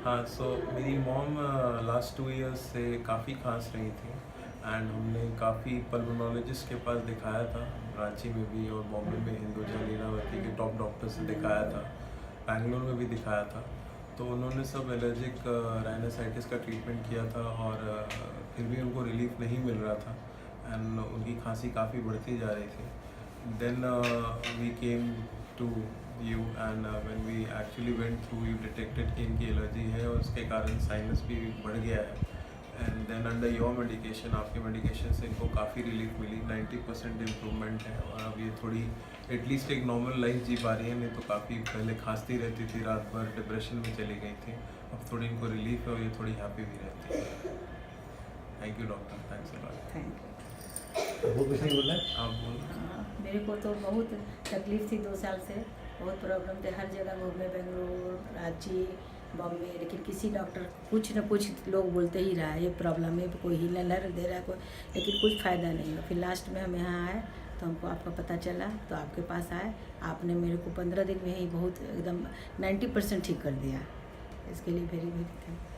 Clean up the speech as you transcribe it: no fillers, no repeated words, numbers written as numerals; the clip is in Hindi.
हाँ, सो मेरी मॉम लास्ट 2 इयर्स से काफ़ी खांस रही थी एंड हमने काफ़ी पल्मोनोलॉजिस्ट के पास दिखाया था, रांची में भी और बॉम्बे में हिंदुजा लीलावती के टॉप डॉक्टर से दिखाया था, बैंगलोर में भी दिखाया था। तो उन्होंने सब एलर्जिक राइनोसाइटिस का ट्रीटमेंट किया था और फिर भी उनको रिलीफ नहीं मिल रहा था एंड उनकी खांसी काफ़ी बढ़ती जा रही थी। Then we came to you and when we actually went through, you detected कि इनकी एलर्जी है और उसके कारण साइनस भी बढ़ गया है and then under your medication, आपके मेडिकेशन से इनको काफ़ी रिलीफ मिली, 90% इम्प्रूवमेंट है और अब ये थोड़ी एटलीस्ट एक नॉर्मल लाइफ जी पा रही है। नहीं तो काफ़ी पहले खांसती रहती थी, रात भर डिप्रेशन में चली गई थी। अब थोड़ी इनको रिलीफ है और ये थोड़ी हैप्पी भी रहती है। Thank you doctor, thanks a lot. Thank you. वो कुछ नहीं बोला है? आप बोलो। मेरे को तो बहुत तकलीफ थी 2 साल से, बहुत प्रॉब्लम थे, हर जगह घूमे, बेंगलुरु, रांची, बॉम्बे, लेकिन किसी डॉक्टर कुछ न कुछ लोग बोलते ही रहा ये प्रॉब्लम है, कोई हीलर दे रहा है कोई, लेकिन कुछ फ़ायदा नहीं है। फिर लास्ट में हम यहाँ आए तो हमको आपका पता चला तो आपके पास आए, आपने मेरे को 15 दिन में ही बहुत एकदम 90% ठीक कर दिया। इसके लिए वेरी वेरी थैंक यू।